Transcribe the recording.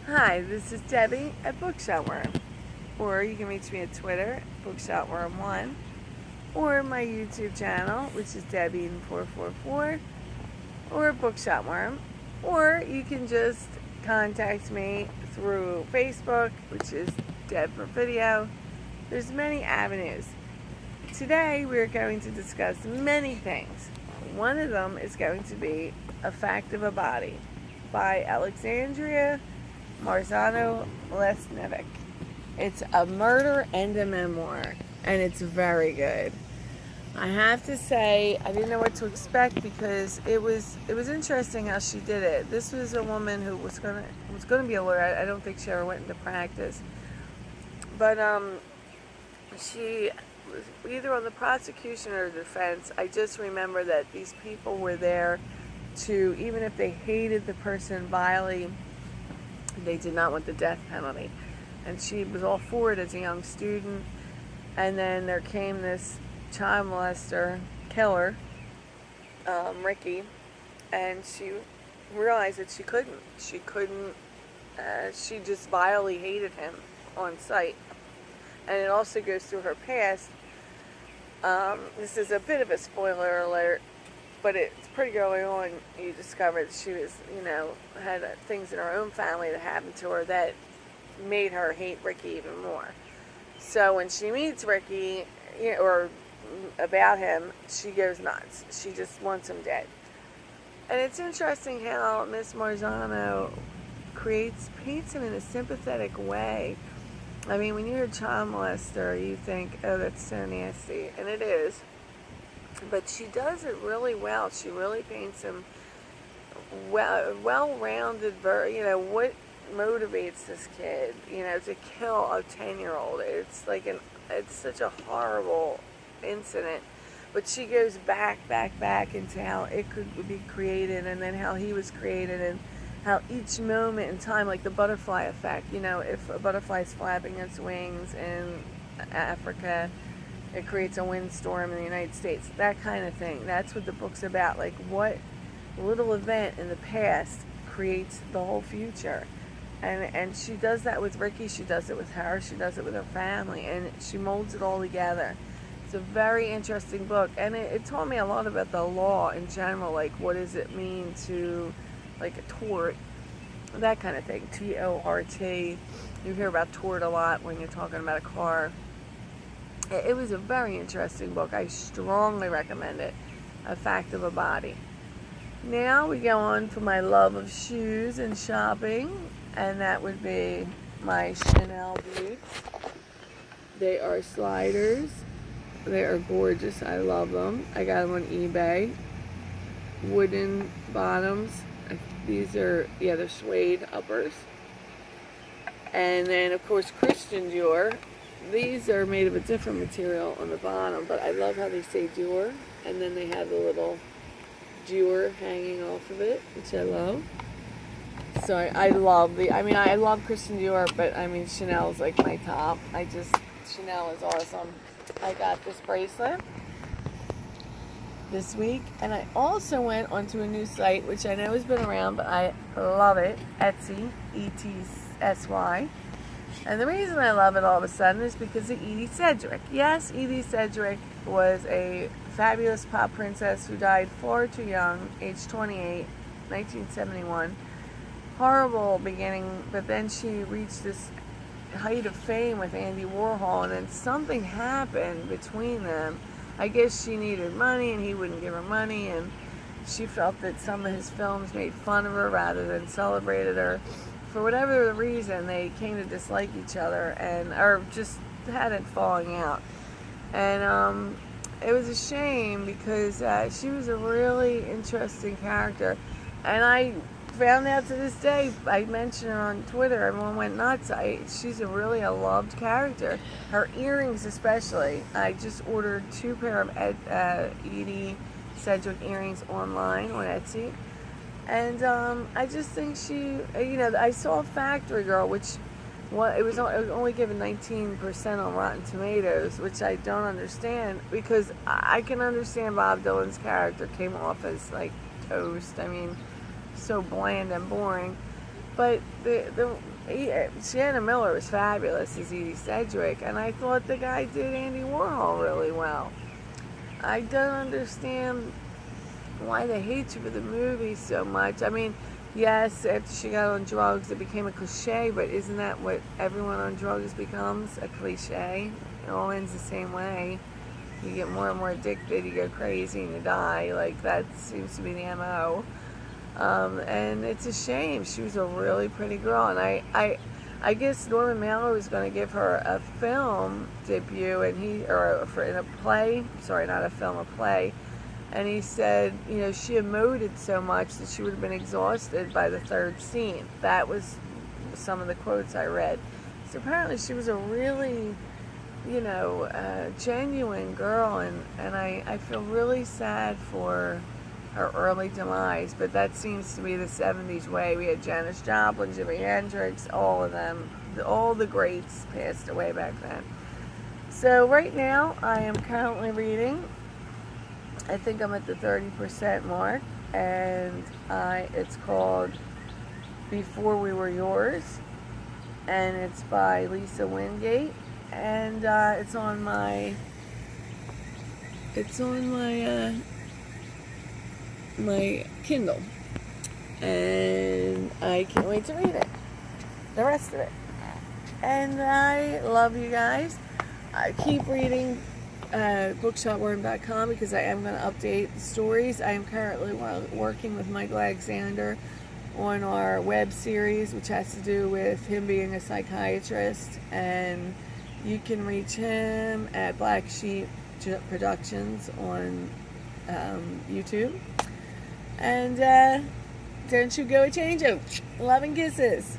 Hi, this is Debbie at Bookshopworm. Or you can reach me at Twitter, Bookshopworm1, or my YouTube channel, which is Debbie444, or Bookshopworm. Or you can just contact me through Facebook, which is Deb for Video. There's many avenues. Today we're going to discuss many things. One of them is going to be A Fact of a Body by Alexandria Marzano Lesnevic. It's a murder and a memoir, and it's very good. I have to say, I didn't know what to expect because it was interesting how she did it. This was a woman who was gonna be a lawyer. I don't think she ever went into practice, but she was either on the prosecution or the defense. I just remember that these people were there to, even if they hated the person vilely, they did not want the death penalty. And she was all for it as a young student. And then there came this child molester, killer, Ricky, and she realized that she couldn't. She just vilely hated him on sight. And it also goes through her past. This is a bit of a spoiler alert, but it's pretty early on you discover that she was, had things in her own family that happened to her that made her hate Ricky even more. So when she meets Ricky, or about him, she goes nuts. She just wants him dead. And it's interesting how Miss Marzano paints him in a sympathetic way. I mean, when you hear child molester, you think, oh, that's so nasty. And it is. But she does it really well. She really paints him well-rounded. What motivates this kid, to kill a 10-year-old. It's such a horrible incident. But she goes back into how it could be created, and then how he was created, and how each moment in time, like the butterfly effect, if a butterfly is flapping its wings in Africa, it creates a windstorm in the United States, that kind of thing. That's what the book's about, like what little event in the past creates the whole future. And she does that with Ricky, she does it with her, she does it with her family, and she molds it all together. It's a very interesting book, and it taught me a lot about the law in general, like what does it mean to, like a tort, that kind of thing, T-O-R-T. You hear about tort a lot when you're talking about a car. It was a very interesting book. I strongly recommend it. A Fact of a Body. Now we go on to my love of shoes and shopping, and that would be my Chanel boots. They are sliders. They are gorgeous. I love them. I got them on eBay. Wooden bottoms. These are, they're suede uppers. And then, of course, Christian Dior. These are made of a different material on the bottom, but I love how they say Dior. And then they have the little Dior hanging off of it, which I love. So I love Christian Dior, but Chanel is like my top. Chanel is awesome. I got this bracelet this week, and I also went onto a new site, which I know has been around, but I love it, Etsy, E-T-S-Y. And the reason I love it all of a sudden is because of Edie Sedgwick. Yes, Edie Sedgwick was a fabulous pop princess who died far too young, age 28, 1971. Horrible beginning, but then she reached this height of fame with Andy Warhol, and then something happened between them. I guess she needed money and he wouldn't give her money, and she felt that some of his films made fun of her rather than celebrated her. For whatever the reason, they came to dislike each other, or just had it falling out. And it was a shame because she was a really interesting character, and I found out to this day, I mentioned her on Twitter, everyone went nuts. She's really a loved character. Her earrings especially. I just ordered 2 pair of Edie Sedgwick earrings online on Etsy. And I just think she, I saw Factory Girl, which it was only given 19% on Rotten Tomatoes, which I don't understand, because I can understand Bob Dylan's character came off as like toast. So bland and boring. But Shannon Miller was fabulous as Edie Sedgwick, and I thought the guy did Andy Warhol really well. I don't understand why they hate you for the movie so much. I mean, yes, after she got on drugs, it became a cliche, but isn't that what everyone on drugs becomes? A cliche? It all ends the same way. You get more and more addicted, you go crazy, and you die. Like, that seems to be the MO. And it's a shame. She was a really pretty girl, and I guess Norman Mailer was going to give her a film debut, and in a play. Sorry, not a film, a play. And he said, you know, she emoted so much that she would have been exhausted by the third scene. That was some of the quotes I read. So apparently she was a really, you know, genuine girl, and I feel really sad for her early demise, but that seems to be the 70s way. We had Janis Joplin, Jimi Hendrix, all of them, all the greats passed away back then. So right now I am currently reading, I think I'm at the 30% mark, and it's called Before We Were Yours, and it's by Lisa Wingate, and it's on my my Kindle, and I can't wait to read it, the rest of it. And I love you guys. I keep reading bookshopworm.com because I am going to update the stories. I am currently working with Michael Alexander on our web series, which has to do with him being a psychiatrist, and you can reach him at Black Sheep Productions on YouTube. And don't you go change them. Love and kisses.